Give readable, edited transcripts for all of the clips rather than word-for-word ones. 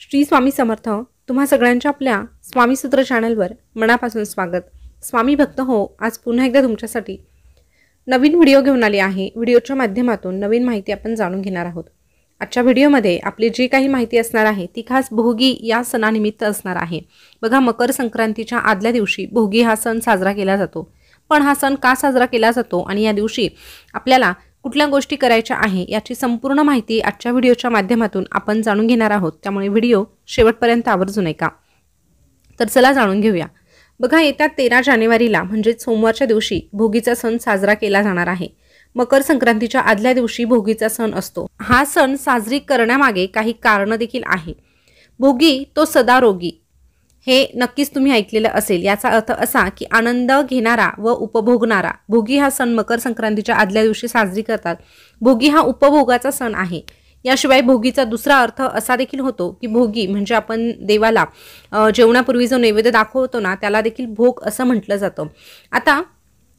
श्री स्वामी समर्थ। तुम्हा सगळ्यांच्या आपल्या स्वामी सूत्र चॅनलवर मनापासून स्वागत। स्वामी भक्त हो, आज पुन्हा एकदा तुमच्यासाठी नवीन व्हिडिओ घेऊन आली आहे। व्हिडिओच्या माध्यमातून नवीन माहिती आपण जाणून घेणार आहोत। आजच्या व्हिडिओमध्ये आपली जी काही माहिती असणार आहे ती खास भोगी या सणानिमित्त असणार आहे। बघा, मकर संक्रांतीच्या आदल्या दिवशी भोगी हा सण साजरा केला जातो। पण हा सण का साजरा केला जातो आणि या दिवशी आपल्याला कुठल्या गोष्टी करायच्या आहे याची संपूर्ण माहिती आजच्या व्हिडिओच्या माध्यमातून आपण जाणून घेणार आहोत। त्यामुळे व्हिडिओ शेवटपर्यंत आवर्जून ऐका। तर चला जाणून घेऊया। बघा, येत्या 13 जानेवारीला म्हणजे सोमवारच्या दिवशी भोगीचा सण साजरा केला जाणार आहे। मकर संक्रांतीच्या आदल्या दिवशी भोगीचा सण असतो। हा सण साजरी करण्यामागे काही कारण देखील आहे। भोगी तो सदा रोगी, हे नक्कीच तुम्ही ऐकलेलं असेल। याचा अर्थ असा की आनंद घेणारा व उपभोगणारा। भोगी हा सण मकर संक्रांतीच्या आदल्या दिवशी साजरी करतात। भोगी हा उपभोगाचा सण आहे। याशिवाय भोगीचा दुसरा अर्थ असा देखील होतो की भोगी म्हणजे आपण देवाला जेवणापूर्वी जो नैवेद्य दाखवतो ना, त्याला देखील भोग असं म्हटलं जातं। आता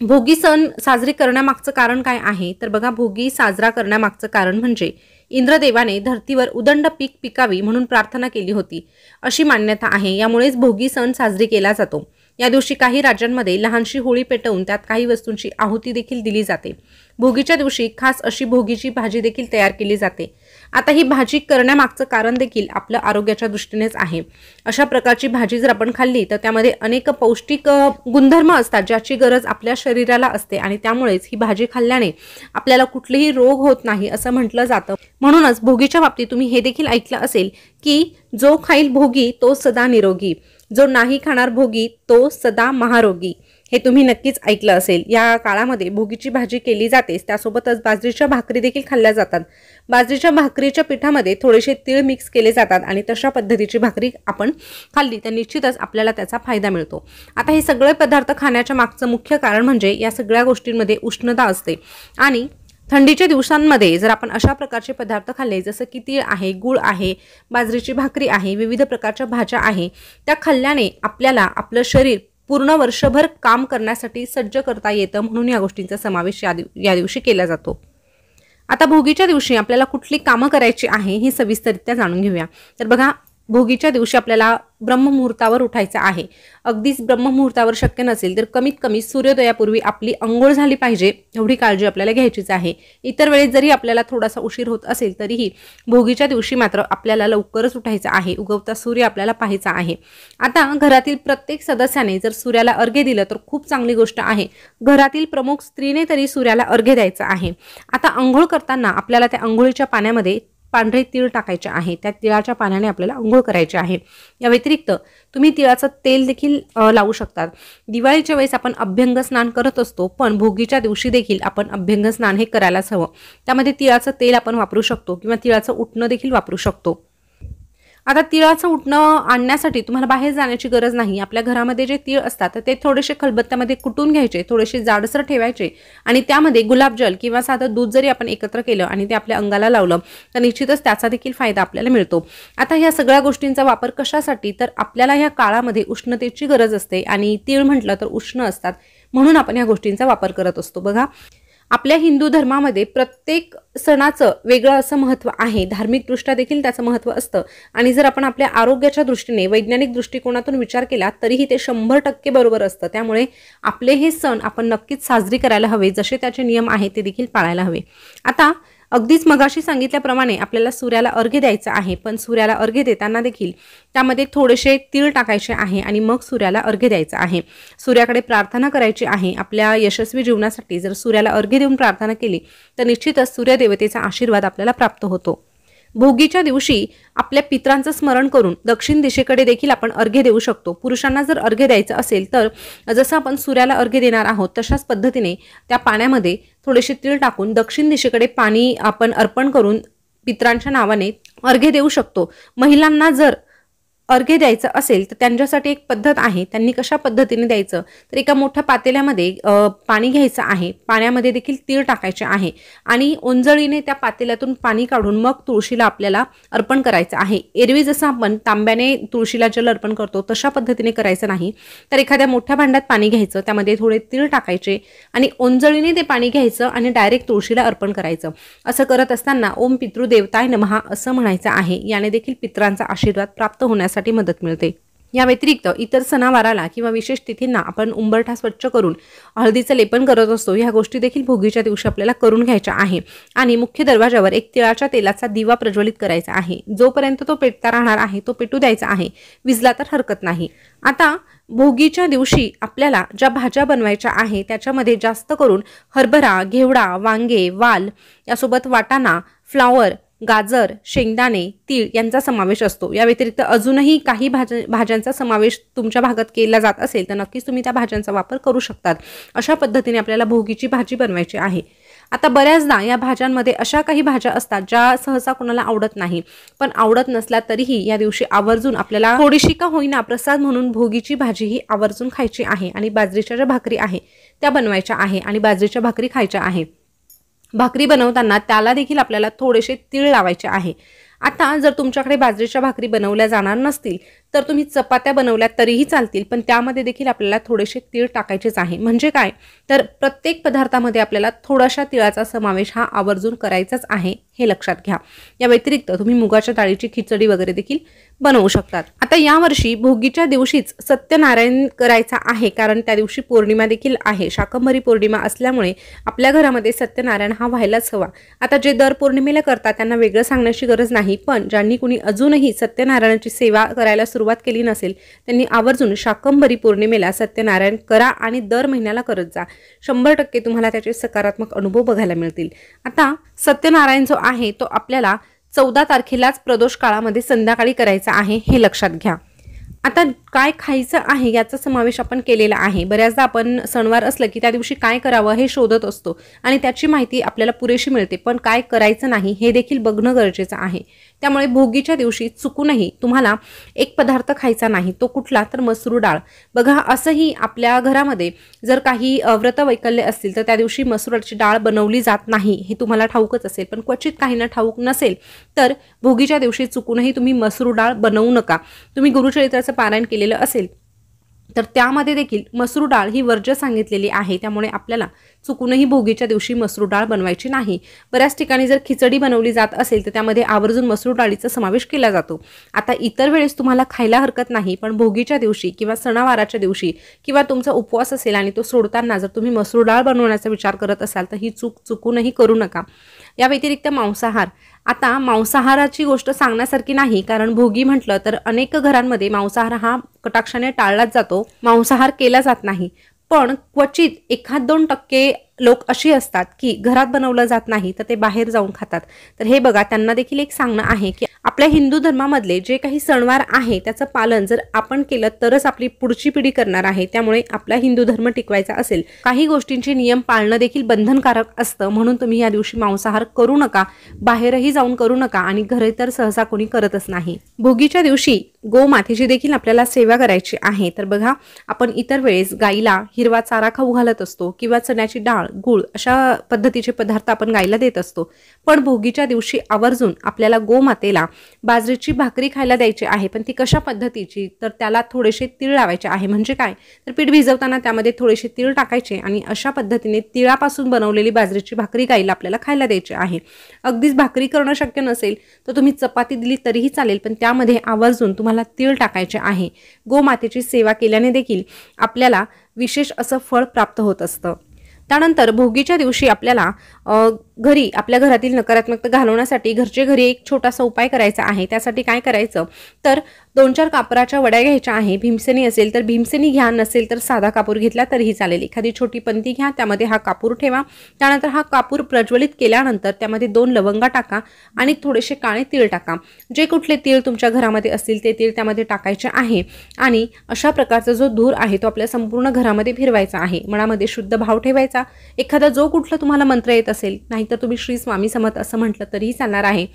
भोगी सण साजरी करण्यामागचं कारण काय आहे तर बघा, भोगी साजरा करण्यामागचं कारण म्हणजे इंद्रदेवाने धरतीवर उदंड पीक पिकावी म्हणून प्रार्थना केली होती अशी मान्यता आहे। यामुळेच भोगी सण साजरी केला जातो। या दिवशी काही राज्यांमध्ये लहानशी होळी पेटवून त्यात काही वस्तूंची आहुती देखील दिली जाते। भोगीच्या दिवशी खास अशी भोगीची भाजी देखील तयार केली जाते। आता ही भाजी करण्यामागचं कारण देखील आपलं आरोग्याच्या दृष्टीनेच आहे। अशा प्रकारची भाजी जर आपण खाल्ली तर त्यामध्ये अनेक पौष्टिक गुणधर्म असतात ज्याची गरज आपल्या शरीराला असते आणि त्यामुळेच ही भाजी खाल्ल्याने आपल्याला कुठलेही रोग होत नाही असं म्हटलं जातं। म्हणूनच भोगीच्या बाबतीत तुम्ही हे देखील ऐकलं असेल की जो खाईल भोगी तो सदा निरोगी, जो नाही खाणार भोगी तो सदा महारोगी। हे तुम्ही नक्कीच ऐकलं असेल। या काळामध्ये भोगीची भाजी केली जाते, त्यासोबतच बाजरीच्या भाकरी देखील खाल्ल्या जातात। बाजरीच्या भाकरीच्या पिठामध्ये थोडेसे तीळ मिक्स केले जातात आणि तशा पद्धतीची भाकरी आपण खाल्ली तर निश्चितच आपल्याला त्याचा फायदा मिळतो। आता हे सगळे पदार्थ खाण्याच्या मागचं मुख्य कारण म्हणजे या सगळ्या गोष्टींमध्ये उष्णता असते आणि थंडीच्या दिवसांमध्ये जर आपण अशा प्रकारचे पदार्थ खाल्ले जसं की तीळ आहे, गुळ आहे, बाजरीची भाकरी आहे, विविध प्रकारच्या भाज्या आहे, त्या खाल्ल्याने आपल्याला आपलं शरीर पूर्ण वर्षभर काम करण्यासाठी सज्ज करता येतं। म्हणून या गोष्टींचा समावेश या दिवशी केला जातो। आता भोगीच्या दिवशी आपल्याला कुठली कामं करायची आहे ही सविस्तररित्या जाणून घेऊया। तर बघा, भोगीच्या दिवशी आपल्याला ब्रह्ममुहूर्तावर उठायचं आहे। अगदीच ब्रह्ममुहूर्तावर शक्य नसेल तर कमीत कमी सूर्योदयापूर्वी आपली अंघोळ झाली पाहिजे, एवढी काळजी आपल्याला घ्यायचीच आहे। इतर वेळेस जरी आपल्याला थोडासा उशीर होत असेल तरीही भोगीच्या दिवशी मात्र आपल्याला लवकरच उठायचं आहे। उगवता सूर्य आपल्याला पाहायचा आहे। आता घरातील प्रत्येक सदस्याने जर सूर्याला अर्घ्य दिलं तर खूप चांगली गोष्ट आहे। घरातील प्रमुख स्त्रीने तरी सूर्याला अर्घ्य द्यायचं आहे। आता अंघोळ करताना आपल्याला त्या अंघोळीच्या पाण्यामध्ये पांढरे तीळ टाकायचे आहे। त्या तिळाच्या पाण्याने आपल्याला अंघोळ करायची आहे। या व्यतिरिक्त तुम्ही तिळाचं तेल देखील लावू शकतात। दिवाळीच्या वेळेस आपण अभ्यंग स्नान करत असतो, पण भोगीच्या दिवशी देखील आपण अभ्यंग स्नान हे करायलाच हवं। त्यामध्ये तिळाचं तेल आपण वापरू शकतो किंवा तिळाचं उटणं देखील वापरू शकतो। आता तिळाचं उटणं आणण्यासाठी तुम्हाला बाहेर जाण्याची गरज नाही। आपल्या घरामध्ये जे तीळ असतात ते थोडेसे खलबत्त्यामध्ये कुटून घ्यायचे, थोडेसे जाडसर ठेवायचे आणि त्यामध्ये गुलाबजल किंवा साधं दूध जरी आपण एकत्र केलं आणि ते आपल्या अंगाला लावलं तर निश्चितच त्याचा देखील फायदा आपल्याला मिळतो। आता ह्या सगळ्या गोष्टींचा वापर कशासाठी तर आपल्याला ह्या काळामध्ये उष्णतेची गरज असते आणि तीळ म्हटलं तर उष्ण असतात, म्हणून आपण या गोष्टींचा वापर करत असतो। बघा, आपल्या हिंदू धर्मामध्ये प्रत्येक सणाचं वेगळं असं महत्त्व आहे। धार्मिकदृष्ट्या देखील त्याचं महत्त्व असतं आणि जर आपण आपल्या आरोग्याच्या दृष्टीने वैज्ञानिक दृष्टिकोनातून विचार केला तरीही ते 100% बरोबर असतं। त्यामुळे आपले हे सण आपण नक्कीच साजरी करायला हवे, जसे त्याचे नियम आहेत ते देखील पाळायला हवे। आता अगदीच मगाशी सांगितल्याप्रमाणे आपल्याला सूर्याला अर्घ्य द्यायचं आहे, पण सूर्याला अर्घ्य देताना देखील त्यामध्ये थोडेसे तीळ टाकायचे आहे आणि मग सूर्याला अर्घ्य द्यायचं आहे। सूर्याकडे प्रार्थना करायची आहे। आपल्या यशस्वी जीवनासाठी जर सूर्याला अर्घ्य देऊन प्रार्थना केली तर निश्चितच सूर्यदेवतेचा आशीर्वाद आपल्याला प्राप्त होतो। भोगीच्या दिवशी आपल्या पितरांचं स्मरण करून दक्षिण दिशेकडे देखील आपण अर्घ्य देऊ शकतो। पुरुषांना जर अर्घ्य द्यायचं असेल तर जसं आपण सूर्याला अर्घ्य देणार आहोत तशाच पद्धतीने त्या पाण्यामध्ये थोडेसे तीळ टाकून दक्षिण दिशेकडे पाणी आपण अर्पण करून पितरांच्या नावाने अर्घ्य देऊ शकतो। महिलांना जर अर्घ्य द्यायचं असेल तर त्यांच्यासाठी एक पद्धत आहे. त्यांनी कशा पद्धतीने द्यायचं तर एका मोठ्या पातेल्यामध्ये पाणी घ्यायचं आहे. पाण्यामध्ये देखील तीळ टाकायचे आहे आणि ओंजळीने त्या पातेल्यातून पाणी काढून मग तुळशीला आपल्याला अर्पण करायचं आहे. एरवी जसं आपण तांब्याने तुळशीला जल अर्पण करतो तशा पद्धतीने करायचं नाही, तर एखाद्या मोठ्या भांड्यात पाणी घ्यायचं, त्यामध्ये थोडे तीळ टाकायचे आणि ओंजळीने ते पाणी घ्यायचं आणि डायरेक्ट तुळशीला अर्पण करायचं. असं करत असताना ओम पितृदेवताय नमः असं म्हणायचं आहे. याने देखील पितरांचा आशीर्वाद प्राप्त होण्यासाठी मदत मिळते. या व्यतिरिक्त इतर सणावाराला किंवा विशेष तिथींना आपण उंबरठा स्वच्छ करून हळदीचं लेपन करत असतो. ह्या गोष्टी देखील भोगीच्या दिवशी आपल्याला करून घ्यायच्या आहे. आणि मुख्य दरवाजावर एक तिळाच्या तेलाचा दिवा प्रज्वलित करायचा आहे. जोपर्यंत तो पेटता राहणार आहे तो पेटू द्यायचा आहे, विजला तर हरकत नाही. आता भोगीच्या दिवशी आपल्याला ज्या भाज्या बनवायच्या आहे त्याच्यामध्ये जास्त करून हरभरा, घेवडा, वांगे, वाल, यासोबत वाटाणा, फ्लावर, गाजर, शेंगदाणे, तीळ यांचा समावेश असतो. या व्यतिरिक्त अजूनही काही भाज्यांचा समावेश तुमच्या भागात केला जात असेल तर नक्कीच तुम्ही त्या भाज्यांचा वापर करू शकतात. अशा पद्धतीने आपल्याला भोगीची भाजी बनवायची आहे. आता बऱ्याचदा या भाज्यांमध्ये अशा काही भाज्या असतात ज्या सहसा कोणाला आवडत नाही, पण आवडत नसल्या तरीही या दिवशी आवर्जून आपल्याला थोडीशी का होईना प्रसाद म्हणून भोगीची भाजी ही आवर्जून खायची आहे. आणि बाजरीच्या ज्या भाकरी आहे त्या बनवायच्या आहे आणि बाजरीच्या भाकरी खायच्या आहे. भाकरी बनवताना त्याला देखील आपल्याला थोडेसे तीळ लावायचे आहे. आता जर तुमच्याकडे बाजरीच्या भाकरी बनवल्या जाणार नसतील तर तुम्ही चपात्या बनवल्या तरीही चालतील, पण त्यामध्ये देखील आपल्याला थोडेसे तीळ टाकायचेच आहे. म्हणजे काय तर प्रत्येक पदार्थामध्ये आपल्याला थोडाशा तिळाचा समावेश हा आवर्जून करायचाच आहे, हे लक्षात घ्या. या व्यतिरिक्त तुम्ही मुगाच्या डाळीची खिचडी वगैरे देखील बनवू शकतात. आता यावर्षी भोगीच्या दिवशीच सत्यनारायण करायचा आहे, कारण त्या दिवशी पौर्णिमा देखील आहे. शाकंभरी पौर्णिमा असल्यामुळे आपल्या घरामध्ये सत्यनारायण हा व्हायलाच हवा. आता जे दर पौर्णिमेला करतात त्यांना वेगळं सांगण्याची गरज नाही, पण ज्यांनी कुणी अजूनही सत्यनारायणाची सेवा करायला सुरुवात केली नसेल त्यांनी आवर्जून शाकंभरी पौर्णिमेला सत्यनारायण करा आणि दर महिन्याला करत जा. 100% तुम्हाला त्याचे सकारात्मक अनुभव बघायला मिळतील. आता सत्यनारायण जो आहे तो आपल्याला 14 तारखेलाच प्रदोष काळामध्ये संध्याकाळी करायचा आहे, हे लक्षात घ्या. आता काय खायचं आहे याचा समावेश आपण केलेला आहे. बऱ्याचदा आपण सणवार असलं की त्या दिवशी काय करावं हे शोधत असतो आणि त्याची माहिती आपल्याला पुरेशी मिळते, पण काय करायचं नाही हे देखील बघणं गरजेचं आहे. त्यामुळे भोगीच्या दिवशी चुकूनही तुम्हाला एक पदार्थ खायचा नाही. तो कुठला तर मसूर डाळ. बघा, असंही आपल्या घरामध्ये जर काही व्रतवैकल्य असतील तर त्या दिवशी मसुराची डाळ बनवली जात नाही, हे तुम्हाला ठाऊकच असेल. पण क्वचित काहींना ठाऊक नसेल तर भोगीच्या दिवशी चुकूनही तुम्ही मसूर डाळ बनवू नका. तुम्ही गुरुचरित्राचं पारायण केलेलं असेल तर त्यामध्ये देखील मसूर डाळ ही वर्ज्य सांगितलेली आहे. त्यामुळे आपल्याला चुकूनही भोगीच्या दिवशी मसूर डाळ बनवायची नाही. बऱ्याच ठिकाणी जर खिचडी बनवली जात असेल तर त्यामध्ये आवर्जून मसूर डाळीचा समावेश केला जातो. आता इतर वेळेस तुम्हाला खायला हरकत नाही, पण भोगीच्या दिवशी किंवा सणावाराच्या दिवशी किंवा तुमचा उपवास असेल आणि तो सोडताना जर तुम्ही मसूर डाळ बनवण्याचा विचार करत असाल तर ही चूक चुकूनही करू नका. या व्यतिरिक्त मांसाहार. आता मांसाहाराची गोष्ट सांगण्यासारखी नाही, कारण भोगी म्हटलं तर अनेक घरांमध्ये मांसाहार हा कटाक्षाने टाळलाच जातो, मांसाहार केला जात नाही. पण क्वचित 1-2% लोक अशी असतात की घरात बनवलं जात नाही तर ते बाहेर जाऊन खातात. तर हे बघा, त्यांना देखील एक सांगणं आहे की आपल्या हिंदू धर्मामधले जे काही सणवार आहे त्याचं पालन जर आपण केलं तरच आपली पुढची पिढी करणार आहे. त्यामुळे आपला हिंदू धर्म टिकवायचा असेल काही गोष्टींचे नियम पाळणं देखील बंधनकारक असतं. म्हणून तुम्ही या दिवशी मांसाहार करू नका, बाहेरही जाऊन करू नका आणि घरी तर सहसा कोणी करतच नाही. भोगीच्या दिवशी गोमातेची देखील आपल्याला सेवा करायची आहे. तर बघा, आपण इतर वेळेस गाईला हिरवा चारा खाऊ घालत असतो किंवा चण्याची डाळ, गुळ अशा पद्धतीचे पदार्थ आपण गाईला देत असतो. पण भोगीच्या दिवशी आवर्जून आपल्याला गोमातेला बाजरीची भाकरी खायला द्यायची आहे. पण ती कशा पद्धतीची तर त्याला थोडेसे तीळ लावायचे आहे. म्हणजे काय तर पीठ भिजवताना त्यामध्ये थोडेसे तीळ टाकायचे आणि अशा पद्धतीने तिळापासून बनवलेली बाजरीची भाकरी गाईला आपल्याला खायला द्यायची आहे. अगदीच भाकरी करणं शक्य नसेल तर तुम्ही चपाती दिली तरीही चालेल, पण त्यामध्ये आवर्जून तुम्हाला तीळ टाकायचे आहे. गोमातेची सेवा केल्याने देखील आपल्याला विशेष असं फळ प्राप्त होत असतं. त्यानंतर भोगीच्या दिवशी आपल्याला घरी आपल्या घरातील नकारात्मकता घालवण्यासाठी घरचे घरी एक छोटासा उपाय करायचा आहे. त्यासाठी काय करायचं तर 2-4 कापराच्या वड्या घ्यायच्या आहे. भीमसेनी असेल तर भीमसेनी घ्या, नसेल तर साधा कापूर घेतला तरीही चालेल. एखादी छोटी पंती घ्या, त्यामध्ये हा कापूर ठेवा. त्यानंतर हा कापूर प्रज्वलित केल्यानंतर त्यामध्ये 2 लवंगा टाका आणि थोडेसे काळे तीळ टाका. जे कुठले तीळ तुमच्या घरामध्ये असतील ते तीळ त्यामध्ये टाकायचे आहे आणि अशा प्रकारचा जो धूर आहे तो आपल्या संपूर्ण घरामध्ये फिरवायचा आहे. मनामध्ये शुद्ध भाव ठेवायचा. एखादा जो कुठला तुम्हाला मंत्र येत असेल, नाहीतर तुम्ही श्री स्वामी समर्थ असं म्हटलं तरीही चालणार आहे.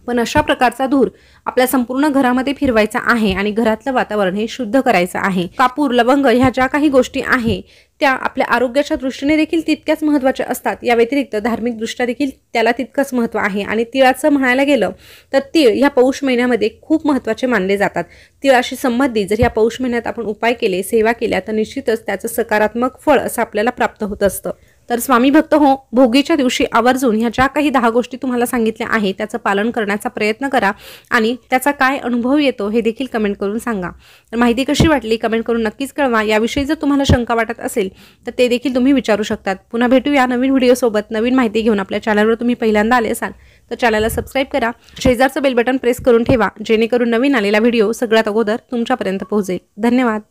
पण अशा प्रकारचा धूर आपल्या संपूर्ण घरामध्ये फिरवायचा आहे आणि घरातलं वातावरण हे शुद्ध करायचं आहे। कापूर, लवंग ह्या ज्या काही गोष्टी आहे त्या आपल्या आरोग्याच्या दृष्टीने देखील तितक्याच महत्त्वाच्या असतात। या व्यतिरिक्त धार्मिक दृष्ट्या देखील त्याला तितकंच महत्त्व आहे। आणि तिळाचं म्हणायला गेलं तर तीळ ह्या पौष महिन्यामध्ये खूप महत्त्वाचे मानले जातात। तिळाशी संबंधित जर या पौष महिन्यात आपण उपाय केले, सेवा केल्या तर निश्चितच त्याचं सकारात्मक फळ असं आपल्याला प्राप्त होत असतं। तर स्वामी भक्त हो, भोगीच्या दिवशी आवर्जून ह्या ज्या काही 10 गोष्टी तुम्हाला सांगितल्या आहे त्याचं पालन करण्याचा प्रयत्न करा आणि त्याचा काय अनुभव येतो हे देखील कमेंट करून सांगा। तर माहिती कशी वाटली कमेंट करून नक्कीच कळवा। याविषयी जर तुम्हाला शंका वाटत असेल तर ते देखील तुम्ही विचारू शकतात। पुन्हा भेटूया नवीन व्हिडिओ सोबत नवीन माहिती घेऊन। आपल्या चॅनलवर तुम्ही पहिल्यांदा आले असाल तर चॅनलला सबस्क्राईब करा, शेजारचं बेल बटन प्रेस करून ठेवा जेणेकरून नवीन आलेला व्हिडिओ सगळ्यात अगोदर तुमच्यापर्यंत पोहोचेल। धन्यवाद।